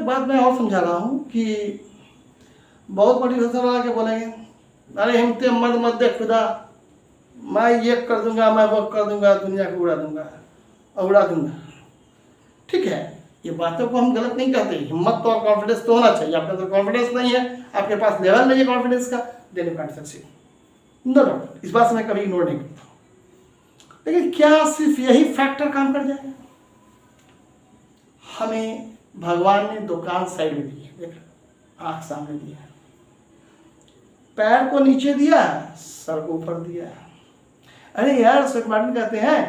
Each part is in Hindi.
एक बात मैं और समझा रहा हूँ कि बहुत मोटिवेशन वाला क्या बोलेंगे, अरे हिम्मत मत मत दे खुदा, मैं ये कर दूंगा, मैं वो कर दूंगा, दुनिया को उड़ा दूंगा और उड़ा दूंगा। ठीक है, ये बातों को हम गलत नहीं कहते, हिम्मत तो और कॉन्फिडेंस तो होना चाहिए। आपका तो कॉन्फिडेंस नहीं है, आपके पास लेवल नहीं है कॉन्फिडेंस का, then you can't succeed, no doubt. इस बात से मैं कभी इग्नोर नहीं करता। लेकिन क्या सिर्फ यही फैक्टर काम कर जाएगा? हमें भगवान ने दो कान साइड में दिए, देख, आंख सामने दिया, पैर को नीचे दिया, सर को ऊपर दिया। अरे यार, स्वीट मार्टिन कहते हैं,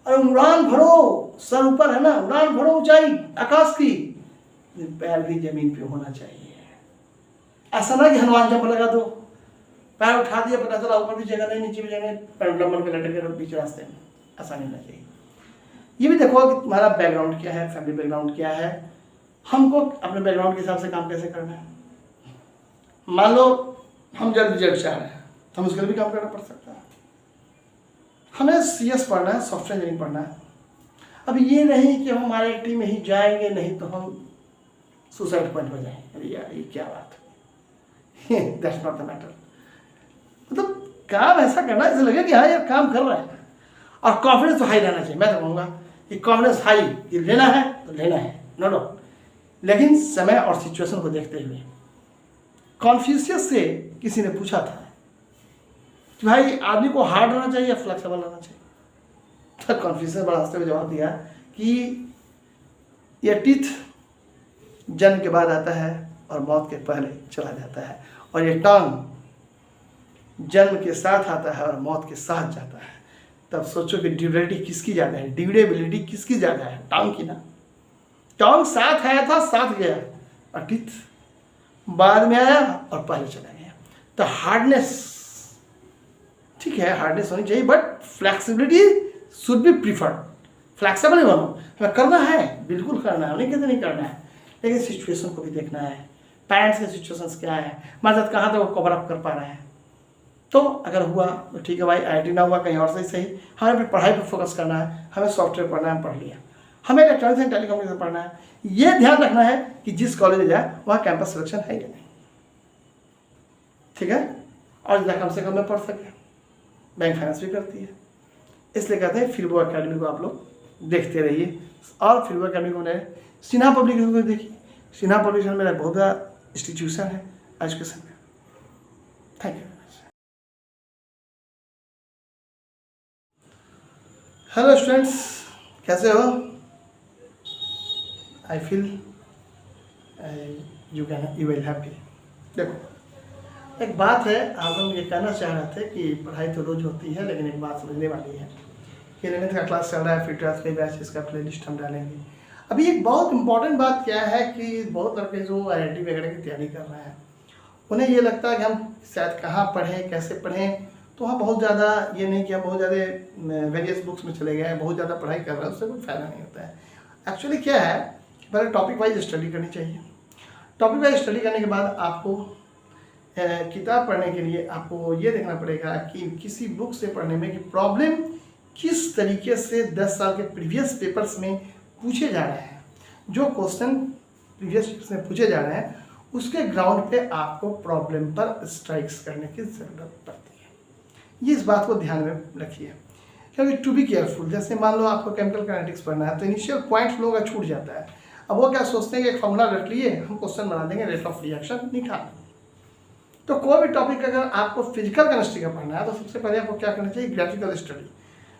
अरे उड़ान भरो, सर ऊपर है ना, उड़ान भरो ऊंचाई आकाश की, पैर भी जमीन पे होना चाहिए। ऐसा ना कि हनुमान जंप लगा दो, पैर उठा दिया, पता चला ऊपर भी जगह नहीं, नीचे भी जगह नहीं, पेंडुलम पे लटक के बीच रास्ते में। ऐसा नहीं होना चाहिए। ये भी देखो कि तुम्हारा बैकग्राउंड क्या है, फैमिली बैकग्राउंड क्या है, हमको अपने बैकग्राउंड के हिसाब से काम कैसे करना है। मान लो हम जल्द रिजल्ट चाह रहे हैं, तो हम उसके लिए भी काम करना पड़ सकता है। हमें CS पढ़ना है, सॉफ्टवेयर इंजीनियरिंग पढ़ना है। अब ये नहीं कि हम हमारे IT में ही जाएंगे, नहीं तो हम सुसाइड पॉइंट हो जाएंगे। अरे यार, ये क्या बात है, दैट्स नॉट द मैटर। मतलब काम ऐसा करना ऐसा लगे कि हाँ यार काम कर रहा है, और कॉन्फिडेंस तो हाई रहना चाहिए। मैं तो कहूँगा कि कॉन्फिडेंस हाई, ये लेना है तो लेना है, नो डाउट, लेकिन समय और सिचुएशन को देखते हुए। कॉन्फ्यूशियस से किसी ने पूछा था कि भाई आदमी को हार्ड रहना चाहिए या फ्लेक्सिबल रहना चाहिए, तो कॉन्फ्यूशियस बड़ा हंसते हुए जवाब दिया कि यह टीथ जन्म के बाद आता है और मौत के पहले चला जाता है, और ये टंग जन्म के साथ आता है और मौत के साथ जाता है। तब सोचो कि ड्यूरेबिलिटी किसकी ज़्यादा है, ड्यूरेबिलिटी किसकी ज़्यादा है? टंग की ना। टंग साथ आया था, साथ गया, और टीथ बाद में आया और पहले चला गया। तो हार्डनेस, ठीक है, हार्डनेस होनी चाहिए, but flexibility should be preferred. Flexible ही बनो, हमें करना है, बिल्कुल करना है, उन्हें कहते नहीं करना है, लेकिन सिचुएशन को भी देखना है। पेरेंट्स के सिचुएशंस क्या है, मदद कहाँ तक वो कवर अप कर पा रहे हैं। तो अगर हुआ तो ठीक है भाई, IIT ना हुआ कहीं और से सही, हमें अपनी पढ़ाई पर फोकस करना है, हमें सॉफ्टवेयर पढ़ना है, पढ़ लिया, हमें इलेक्ट्रॉनिक्स एंड टेलीकम्युनिकेशन पढ़ना है। ये ध्यान रखना है कि जिस कॉलेज में जाए वहाँ कैंपस सिलेक्शन है या नहीं, ठीक है, और जितना कम से कम में पढ़ सके। बैंक फाइनेंस भी करती है, इसलिए कहते हैं फिल्बो अकेडमी को आप लोग देखते रहिए। और फिल्बो अकेडमी को मैंने सिन्हा पब्लिकेशन को देखिए, सिन्हा पब्लिकेशन मेरा बहुत बड़ा इंस्टीट्यूशन है एजुकेशन में। Thank you. हेलो स्टूडेंट्स, कैसे हो? I feel you will happy. देखो, एक बात है, आप लोग ये कहना चाह रहे थे कि पढ़ाई तो रोज होती है, लेकिन एक बात समझने वाली है कि 11th का क्लास चल रहा है, फिर 12th के बैचेस का प्लेलिस्ट हम डालेंगे। अभी एक बहुत इंपॉर्टेंट बात क्या है कि बहुत लड़के जो IIT वगैरह की तैयारी कर रहे हैं, उन्हें ये लगता है कि हम शायद कहाँ पढ़ें, कैसे पढ़ें। तो वहाँ बहुत ज़्यादा ये नहीं कि हम बहुत ज़्यादा वेरियस बुक्स में चले गए हैं, बहुत ज़्यादा पढ़ाई कर रहे हैं, उससे कोई फ़ायदा नहीं होता है। एक्चुअली क्या है, पहले टॉपिक वाइज स्टडी करनी चाहिए। टॉपिक वाइज स्टडी करने के बाद आपको किताब पढ़ने के लिए आपको ये देखना पड़ेगा कि किसी बुक से पढ़ने में कि प्रॉब्लम किस तरीके से 10 साल के प्रीवियस पेपर्स में पूछे जा रहे हैं, जो क्वेश्चन प्रीवियस पेपर्स में पूछे जा रहे हैं उसके ग्राउंड पे आपको प्रॉब्लम पर स्ट्राइक्स करने की ज़रूरत पड़ती है। ये इस बात को ध्यान में रखिए, क्योंकि टू बी केयरफुल। जैसे मान लो आपको केमिकल काइनेटिक्स पढ़ना है, तो इनिशियल पॉइंट लोगों का छूट जाता है। अब वो क्या सोचते हैं कि एक फॉर्मूला रख लिए, हम क्वेश्चन बना देंगे, रेट ऑफ रिएक्शन निकाल। तो कोई भी टॉपिक अगर आपको फिजिकल केमिस्ट्री का पढ़ना है तो सबसे पहले आपको क्या करना चाहिए, ग्राफिकल स्टडी।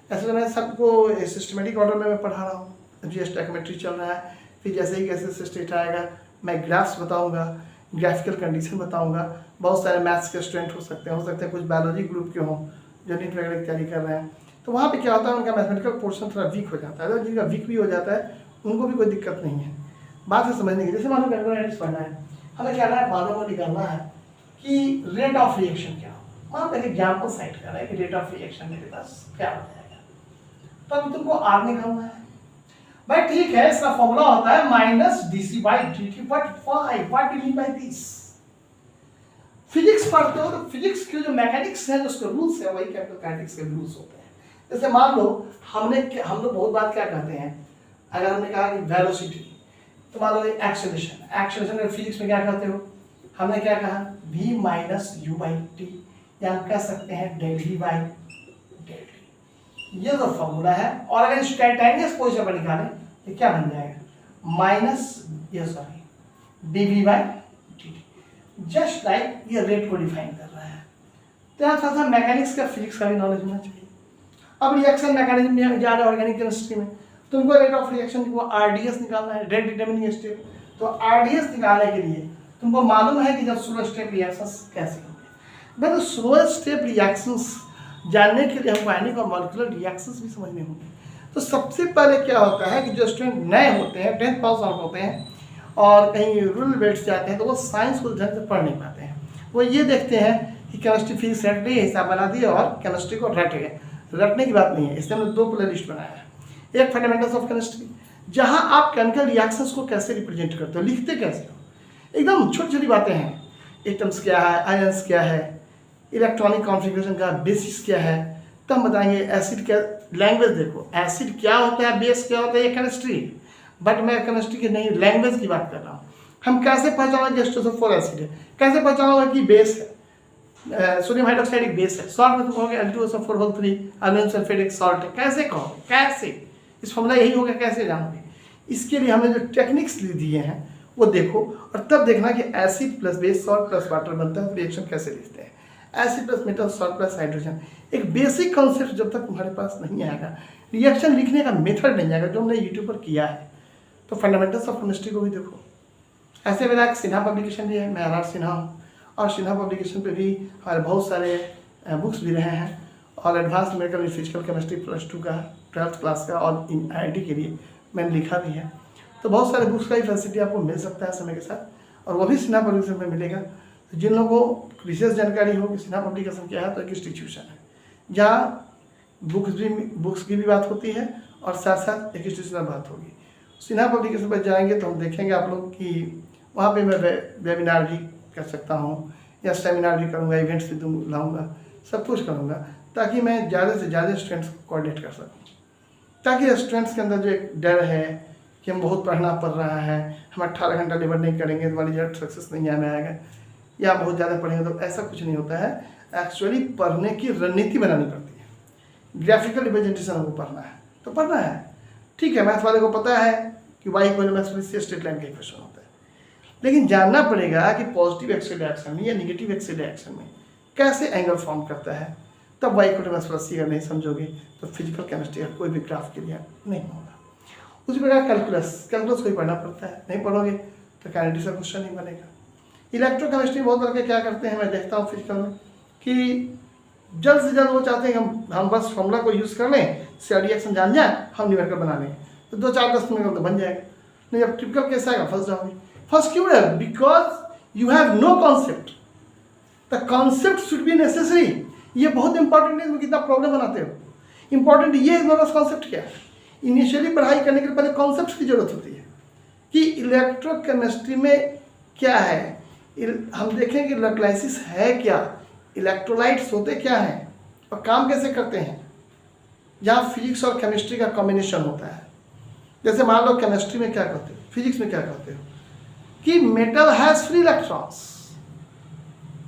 ऐसे तो मैं सबको सिस्टमेटिक ऑर्डर में मैं पढ़ा रहा हूँ, GS स्टैकोमेट्री चल रहा है, फिर जैसे ही कैसे स्टेट आएगा मैं ग्राफ्स बताऊँगा, ग्राफिकल कंडीशन बताऊँगा। बहुत सारे मैथ्स के स्टूडेंट हो सकते हैं कुछ बायोलॉजी ग्रुप के हों जो नीट वगैरह की तैयारी कर रहे हैं, तो वहाँ पे क्या होता है उनका मैथमेटिकल पोर्शन थोड़ा वीक हो जाता है। तो जिनका वीक भी हो जाता है उनको भी कोई दिक्कत नहीं है बात से समझने की। जैसे मानो कैलकुलेटिक्स पढ़ना है, हमें क्या है, मानो को निकालना है कि रेट ऑफ रिएक्शन क्या हो। वहाँ पर एग्जाम्पल साइट कर रहा है कि रेट ऑफ रिएक्शन मेरे पास क्या हो जाएगा, तो अभी तुमको आर निकालना है। भाई ठीक है, इसका फॉर्मूला होता है -dc/dt, but what do you mean by this? Physics पढ़ते हो तो फिजिक्स के जो मैकेनिक्स है, जो उसके रूल्स है, वही केमिकल काइनेटिक्स के रूल्स होते हैं। जैसे मान लो हम लोग बहुत बात क्या कहते हैं, अगर हमने कहा कि वेलोसिटी, तो मान लो एक्सेलरेशन में फिजिक्स में क्या कहते हो, हमने क्या कहा v minus u by t, या हम कह सकते हैं del v by del t, ये तो फॉर्मूला है। और अगर इंस्टैंटेनियस पोजीशन पर निकालें तो क्या बन जाएगा minus dv by dt, just like ये रेट को डिफाइन कर रहा है। तो यहाँ थोड़ा सा मैकेनिक्स का फिजिक्स का भी नॉलेज होना चाहिए। अब रिएक्शन मैकेनिज्म में जा रहे हैं ऑर्गेनिक केमिस्ट्री में, तुमको रेट ऑफ रिएक्शन को आरडीएस निकालना है, रेट डिटरमिनिंग स्टेप। तो आरडीएस निकालने के लिए तुमको मालूम है कि जब स्लो स्टेप रिएक्शंस कैसे होंगे। भाई तो स्लो स्टेप रिएक्शंस जानने के लिए हमको आयनिक और मॉलिक्यूलर रिएक्शंस भी समझने होंगे। तो सबसे पहले क्या होता है कि जो स्टूडेंट नए होते हैं, 10th पास आउट होते हैं और कहीं रूरल बेल्ट जाते हैं, तो वो साइंस को ढंग से पढ़ नहीं पाते हैं। वो ये देखते हैं कि केमिस्ट्री फिजिक्स रट गई, हिसाब बना दिए और केमिस्ट्री को रट गए। रटने की बात नहीं है, इसलिए हमने 2 प्ले लिस्ट बनाया है। एक फंडामेंटल्स ऑफ केमिस्ट्री, जहां आप केमिकल रिएक्शंस को कैसे रिप्रेजेंट करते हो, लिखते कैसे हो, एकदम छोटी छोटी बातें हैं। एटम्स क्या है, आयंस क्या है, इलेक्ट्रॉनिक कॉन्फ़िगरेशन का बेसिस क्या है, तब बताएंगे एसिड क्या, लैंग्वेज देखो एसिड क्या होता है, बेस क्या होता है, ये केमिस्ट्री। बट मैं केमिस्ट्री की नहीं, लैंग्वेज की बात कर रहा हूँ। हम कैसे पहचानेंगे H2SO4 एसिड है, कैसे पहचानेंगे कि बेस है, सोडियम हाइड्रोक्साइड एक बेस है। सॉल्ट में तुम कहोगे L2SO4 अल्युमिनियम सल्फेट एक सॉल्ट है, कैसे कहोगे, कैसे, इस फॉर्मूला यही होगा, कैसे जानोगे। इसके लिए हमने जो टेक्निक्स दिए हैं वो देखो, और तब देखना कि acid plus base salt plus water बनता है, रिएक्शन कैसे लिखते हैं। Acid plus metal salt plus hydrogen, एक बेसिक कॉन्सेप्ट जब तक तुम्हारे पास नहीं आएगा, रिएक्शन लिखने का मेथड नहीं आएगा जो हमने यूट्यूब पर किया है। तो फंडामेंटल्स ऑफ केमिस्ट्री को भी देखो। ऐसे मेरा एक सिन्हा पब्लिकेशन भी है, मैं आर सिन्हा हूँ, और सिन्हा पब्लिकेशन पे भी हमारे बहुत सारे बुक्स भी रहे हैं। और advance numerical in physical chemistry +2 का, 12th क्लास का, और इन IIT के लिए मैंने लिखा भी है। तो बहुत सारे बुक्स का ही फैसिलिटी आपको मिल सकता है समय के साथ, और वो भी सिन्हा पब्लिकेशन में मिलेगा। तो जिन लोगों को विशेष जानकारी हो कि सिन्हा पब्लिकेशन क्या है, तो एक इंस्टीट्यूशन है जहाँ बुक्स की भी बात होती है और साथ साथ एक इंस्टीट्यूशनल बात होगी। सिन्हा पब्लिकेशन पर जाएंगे तो हम देखेंगे आप लोग कि वहाँ पे मैं वेबिनार भी कर सकता हूँ, या सेमिनार भी करूँगा, इवेंट्स भी लाऊंगा, सब कुछ करूँगा, ताकि मैं ज़्यादा से ज़्यादा स्टूडेंट्स को कोऑर्डिनेट कर सकूँ, ताकि स्टूडेंट्स के अंदर जो एक डर है कि हम बहुत पढ़ना पड़ रहा है, हम 18 घंटा लेबर नहीं करेंगे तो हमारी रिजल्ट सक्सेस नहीं आएगा, या बहुत ज़्यादा पढ़ेंगे, तो ऐसा कुछ नहीं होता है। एक्चुअली पढ़ने की रणनीति बनानी पड़ती है। ग्राफिकल रिप्रेजेंटेशन हमको पढ़ना है तो पढ़ना है, ठीक है। मैथ वाले को पता है कि y = से स्ट्रेट लाइन का इक्वेशन होता है, लेकिन जानना पड़ेगा कि पॉजिटिव एक्सियल रिएक्शन में या निगेटिव एक्सियल रिएक्शन में कैसे एंगल फॉर्म करता है। तब y = अगर नहीं समझोगे तो फिजिकल केमिस्ट्री का कोई भी ग्राफ क्लियर नहीं होगा। उसी प्रकार कैलकुलस को ही पढ़ना पड़ता है, नहीं पढ़ोगे तो काइनेटिक्स का क्वेश्चन नहीं बनेगा। इलेक्ट्रोकेमिस्ट्री बहुत लड़के क्या करते हैं, मैं देखता हूँ फिजिकल में, कि जल्द से जल्द वो चाहते हैं कि हम बस फॉर्मूला को यूज़ कर लें, से रिएक्शन जान जाए, हम न्यूमेरिकल बना लें, तो 2-4-10 मिनट में तो बन जाएगा। नहीं, जब टिपिकल केस आएगा फंस जाओगे। फर्स्ट क्यों है? Because you have no concept, the concept should be necessary. ये बहुत इंपॉर्टेंट है, कितना प्रॉब्लम बनाते हो। इंपॉर्टेंट ये है कॉन्सेप्ट क्या है। इनिशियली पढ़ाई करने के लिए पहले कॉन्सेप्ट की जरूरत होती है कि इलेक्ट्रोकेमिस्ट्री में क्या है। हम देखें कि इलेक्ट्रोलाइसिस है क्या, इलेक्ट्रोलाइट्स होते क्या हैं और काम कैसे करते हैं, जहाँ फिजिक्स और केमिस्ट्री का कॉम्बिनेशन होता है। जैसे मान लो केमिस्ट्री में क्या कहते हो, फिजिक्स में क्या कहते हो कि metal has free electrons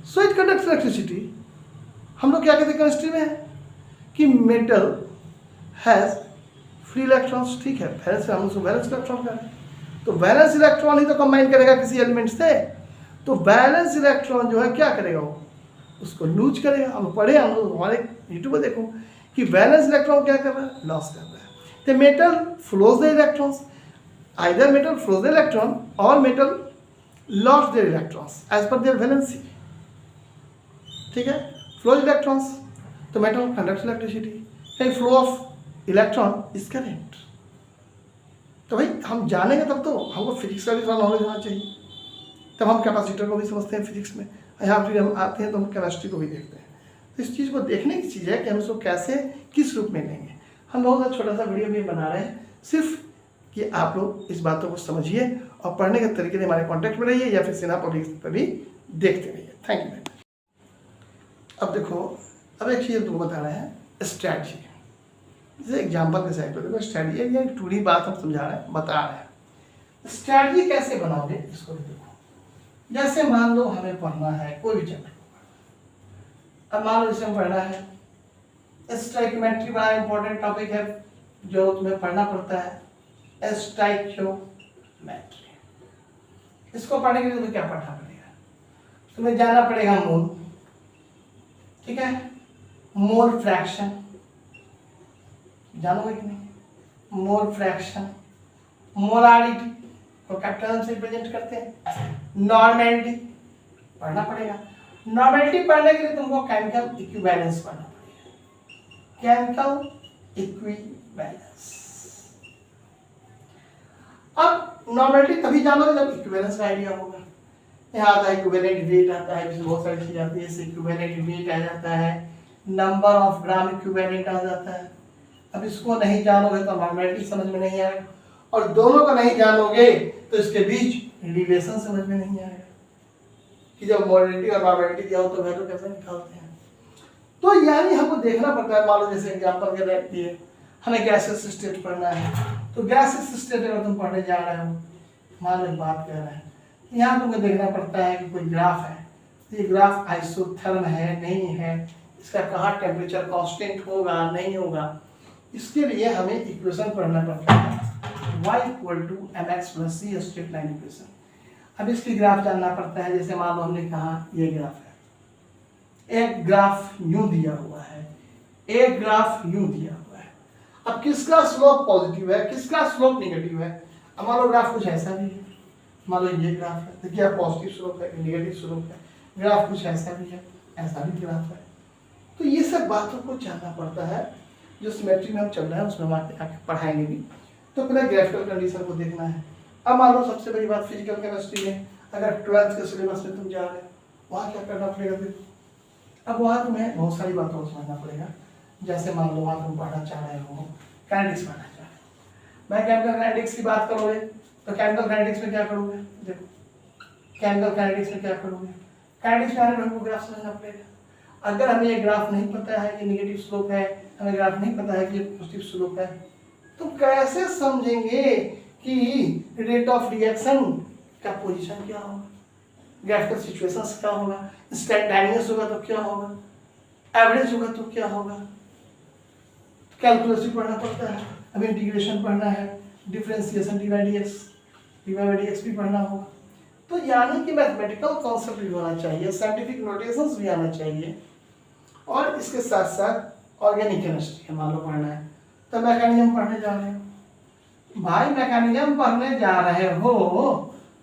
so it conducts electricity. हम लोग क्या कहते हैं केमिस्ट्री में कि मेटल हैज फ्री इलेक्ट्रॉन्स, ठीक है, वैलेंस, हम उसको वैलेंस इलेक्ट्रॉन करें तो वैलेंस इलेक्ट्रॉन ही तो कंबाइन करेगा किसी एलिमेंट से। तो वैलेंस इलेक्ट्रॉन जो है क्या करेगा, वो उसको लूज करेगा। हम पढ़े, हम लोग हमारे यूट्यूब पर देखो कि वैलेंस इलेक्ट्रॉन क्या कर रहा है, लॉस कर रहा है। तो metal flows the electrons, either metal flows the electron और metal loss their electrons as per their valency, ठीक है। फ्लोज इलेक्ट्रॉन्स तो metal conducts electricity, flow of electron is current. तो भाई हम जानेंगे तब तो हमको फिजिक्स का भी थोड़ा नॉलेज होना चाहिए, तब हम कैपेसिटर को भी समझते हैं फिजिक्स में। यहाँ फिर हम आते हैं तो हम केमिस्ट्री को भी देखते हैं। तो इस चीज़ को देखने की चीज़ है कि हम इसको कैसे किस रूप में लेंगे। हम बहुत सा छोटा सा वीडियो भी बना रहे हैं सिर्फ कि आप लोग इस बातों को समझिए और पढ़ने के तरीके से हमारे कॉन्टैक्ट में रहिए या फिर सिन्हा पब्लिकेशन पर भी देखते रहिए। Thank you. अब देखो, अब एक चीज़ तुमको बता रहे हैं स्ट्रैटेजी। जैसे एग्जाम्पल के साइड पर देखो, स्ट्रैटेजी या एक टूरी बात हम समझा रहे हैं, बता रहे हैं। स्ट्रैटेजी कैसे बनाओगे इसको भी देखो। जैसे मान लो हमें पढ़ना है कोई भी चैप्टर, अब मान लो इसमें पढ़ना है स्टोइकोमेट्री, बड़ा इंपॉर्टेंट टॉपिक है जो तुम्हें पढ़ना पड़ता है, स्टोइकोमेट्री। इसको पढ़ने के लिए तुम्हें क्या पढ़ना पड़ेगा, तुम्हें जाना पड़ेगा मोल, ठीक है, मोल फ्रैक्शन, जानोगे कि नहीं, मोल फ्रैक्शन, मोलारिटी को कैपिटल से रिप्रेजेंट करते हैं, नॉर्मेलिटी पढ़ना पड़ेगा। नॉर्मेलिटी पढ़ने के लिए तुमको केमिकल इक्विवेलेंस पढ़ना पड़ेगा, केमिकल इक्विवेलेंस। अब नॉर्मेलिटी तभी जानोगे जब इक्विवेलेंस का आइडिया होगा। यहाँ आता है इक्विवेलेंट वेट आता है, जिसमें बहुत सारी चीजें आती है, इससे इक्विवेलेंट वेट आ जाता है, नंबर ऑफ ग्राम इक्विवेलेंट आ जाता है। अब इसको नहीं जानोगे तो नॉर्मेलिटी समझ में नहीं आएगा, और दोनों को नहीं जानोगे तो इसके बीच रिलेशन समझ में नहीं आएगा कि जब मोलरिटी और नॉर्मेलिटी दिया हो तो वैल्यू कैसे निकालते हैं। तो यानी हमको देखना पड़ता है, मान लो जैसे एग्जाम्पल के लिए हमें गैसेस स्टेट पढ़ना है, तो गैसेस स्टेट अगर तुम पढ़ने जा रहे हो, मान लो बात कर रहे हैं, यहाँ तुमको देखना पड़ता है कि कोई ग्राफ है, ये ग्राफ आइसोथर्म है नहीं है, इसका कहाँ टेम्परेचर कांस्टेंट होगा नहीं होगा, इसके लिए हमें इक्वेशन पढ़ना पड़ता है, y = mx + c straight line equation. अब इसकी ग्राफ जानना पड़ता है, जैसे मान लो हमने कहा ये ग्राफ है, एक ग्राफ यूं दिया हुआ है, एक ग्राफ यूं दिया हुआ है। अब किसका स्लोप पॉजिटिव है, किसका स्लोप नेगेटिव है। अब मान लो ग्राफ कुछ ऐसा भी है, मान लो ये ग्राफ है, देखिए पॉजिटिव स्लोप है, नेगेटिव स्लोप है, ग्राफ कुछ ऐसा भी है, ऐसा भी ग्राफ है। तो ये सब बातों को जानना पड़ता है, जो सिमेट्री में हम चल रहे हैं उसमें हम आके पढ़ाएंगे भी। तो पहले ग्राफिकल कंडीशन को देखना है। अब मान लो सबसे बड़ी बात फिजिकल केमिस्ट्री में, अगर 12th के सिलेबस में तुम जा रहे हो, वहाँ क्या करना पड़ेगा देखो। अब वहाँ तुम्हें बहुत सारी बातों को समझना पड़ेगा। जैसे मान लो वहाँ तुम पढ़ना चाह रहे हो, काइनेटिक्स पढ़ना चाह रहे हो, मैं केमिकल काइनेटिक्स की बात करोगे तो केमिकल काइनेटिक्स में क्या करोगे, देखो केमिकल काइनेटिक्स में क्या करोगे, काइनेटिक्स में हमको ग्राफ समझना पड़ेगा। अगर हमें ये ग्राफ नहीं पता है कि नेगेटिव स्लोप है, हमें ग्राफ नहीं पता है कि पॉजिटिव स्लोप है, तो कैसे समझेंगे कि रेट ऑफ रिएक्शन का पोजीशन क्या होगा, ग्राफिकल सिचुएशंस क्या होगा, स्टैंडर्डाइज होगा तो क्या होगा, एवरेज होगा तो क्या होगा। कैलकुलस भी पढ़ना पड़ता है, हमें इंटीग्रेशन पढ़ना है, डिफरेंशिएशन dy/dx भी पढ़ना होगा। तो यानी कि मैथमेटिकल कॉन्सेप्ट भी होना चाहिए, साइंटिफिक नोटेशंस भी आना चाहिए, और इसके साथ साथ ऑर्गेनिक केमिस्ट्री मान लो पढ़ना है, तो मैकेनिज्म पढ़ने जा रहे हो भाई, मैकेनिज्म पढ़ने जा रहे हो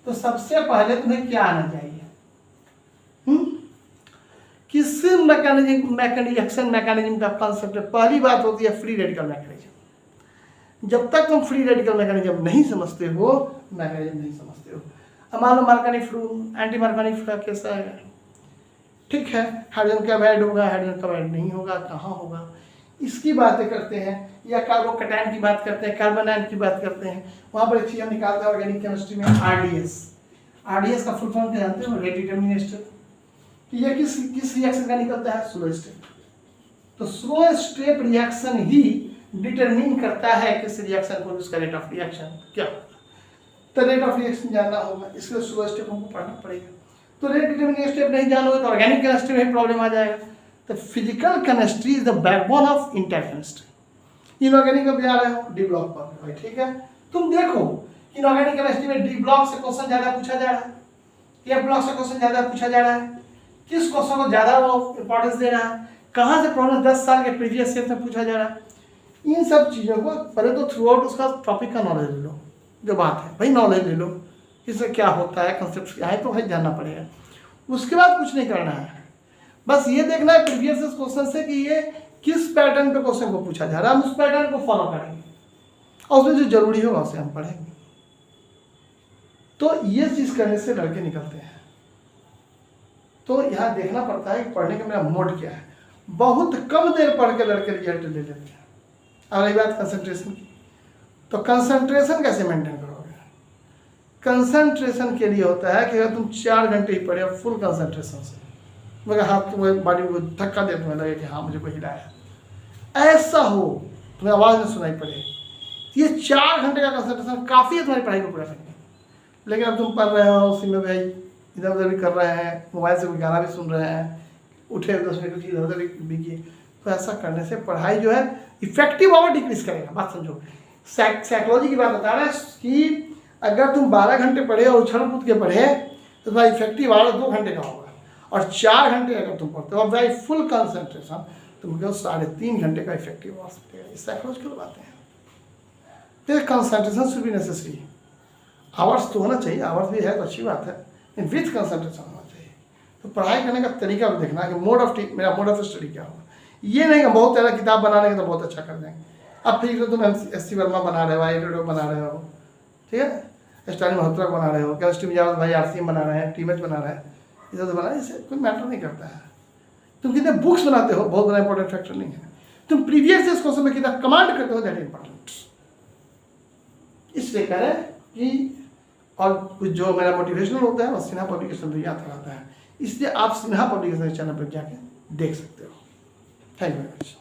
तो सबसे पहले तुम्हें क्या आना चाहिए, किस मैकेनिज्म मैकेनिज्म का कॉन्सेप्ट। पहली बात होती है फ्री रेडिकल मैकेनिज्म। जब तक तुम फ्री रेडिकल मैकेनिज्म नहीं समझते हो, मैकेनिज्म नहीं समझते हो। अब मान लो Marconi fluid, anti Marconi fluid कैसा है, ठीक है, हाइड्रोजन का बैड होगा, हाइड्रोजन का बैड नहीं होगा, कहाँ होगा, इसकी बातें करते हैं। या कार्बोकैटायन की बात करते हैं, कार्बन आयन की बात करते हैं, वहाँ पर एक चीज हम निकालते हैं ऑर्गेनिक केमिस्ट्री में, आरडीएस का फुल फॉर्म क्या जानते हो, रेट डिटरमिनेट स्टेट, कि ये किस रिएक्शन का निकलता है, स्लो स्टेप। तो स्लो स्टेप रिएक्शन ही डिटरमिन करता है किस रिएक्शन को, उसका रेट ऑफ रिएक्शन क्या होगा। तो रेट ऑफ रिएक्शन जानना होगा, इसलिए स्लो स्टेप हमको पढ़ना पड़ेगा। तो रेट डिटरमिनेट स्टेप नहीं जानोगे तो ऑर्गेनिक केमिस्ट्री में प्रॉब्लम आ जाएगा। तो physical chemistry is the backbone of intake chemistry. Inorganic में जा रहे हो, डी ब्लॉक पर भाई, ठीक है। तुम देखो इनऑर्गेनिक केमिस्ट्री में डी ब्लॉक से क्वेश्चन ज्यादा पूछा जा रहा है, ए ब्लॉक से क्वेश्चन ज्यादा पूछा जा रहा है, किस क्वेश्चन को ज्यादा वो इंपॉर्टेंस दे रहा है, कहाँ से प्रॉब्लम 10 साल के प्रीवियस ईयर में पूछा जा रहा है। इन सब चीज़ों को पहले तो थ्रू आउट उसका टॉपिक का नॉलेज ले लो, जो बात है भाई नॉलेज ले लो, इससे क्या होता है, कंसेप्ट क्या है, तो भाई जानना पड़ेगा। उसके बाद कुछ नहीं करना है, बस ये देखना है प्रीवियस क्वेश्चन से कि ये किस पैटर्न पे क्वेश्चन को पूछा जा रहा है, हम उस पैटर्न को फॉलो करेंगे और उसमें जो जरूरी होगा उसे हम पढ़ेंगे। तो ये चीज़ करने से लड़के निकलते हैं। तो यहाँ देखना पड़ता है कि पढ़ने का मेरा मोड क्या है। बहुत कम देर पढ़ के लड़के रिजल्ट ले लेते हैं। अब रही बात कंसंट्रेशन की, तो कंसंट्रेशन कैसे मेंटेन करोगे। कंसंट्रेशन के लिए होता है कि अगर तुम 4 घंटे ही पढ़े फुल कंसंट्रेशन से, मगर हाथ तुम्हें बॉडी को धक्का दे, तुम्हें लगे कि हाँ मुझे कोई हिलाया, ऐसा हो, तुम्हें आवाज़ में सुनाई पड़े, ये 4 घंटे का कंसंट्रेशन काफ़ी है तुम्हारी पढ़ाई को पूरा करने। लेकिन अब तुम पढ़ रहे हो उसी में भाई इधर उधर भी कर रहे हैं, मोबाइल से कोई गाना भी सुन रहे हैं, उठे 10 मिनट इधर उधर भी किए, तो ऐसा करने से पढ़ाई जो है इफेक्टिव आवर डिक्रीज करेगा। बात समझो, साइकोलॉजी की बात बता रहे हैं कि अगर तुम 12 घंटे पढ़े और उछल कूद के पढ़े तो तुम्हारा इफेक्टिव आवर 2 घंटे का होगा, और 4 घंटे अगर तुम पढ़ते हो वेरी फुल कंसंट्रेशन तुमको 3.5 घंटे का इफेक्टिव आवर्स मिलेगा। इस साइकोलॉजिकल बातें हैं। तो concentration should be necessary. Hours तो होना चाहिए, आवर्स भी है तो अच्छी बात है, लेकिन विथ कंसंट्रेशन होना चाहिए। तो पढ़ाई करने का तरीका भी देखना कि मेरा मोड ऑफ स्टडी क्या होगा। ये नहीं कि बहुत ज़्यादा किताब बनाने के तो बहुत अच्छा कर देंगे। अब फिर तुम एस सी वर्मा बना रहे हो, आई बना रहे हो, ठीक है, स्टालिन मल्होत्रा बना रहे हो, केमिस्ट्री में जाओ भाई RCM बना रहे हैं, टीमेच बना रहे हैं, इधर तो बना, इससे कोई मैटर नहीं करता है। तुम कितने बुक्स बनाते हो बहुत बड़ा इंपॉर्टेंट फैक्टर नहीं है। तुम प्रीवियस इयर्स क्वेश्चन में कितना कमांड करते हो दैट इंपॉर्टेंट। इसलिए कह रहे हैं कि और कुछ जो मेरा मोटिवेशनल होता है वो सिन्हा पब्लिकेशन पे आता रहता है, इसलिए आप सिन्हा पब्लिकेशन चैनल पर जाके देख सकते हो। Thank you very much.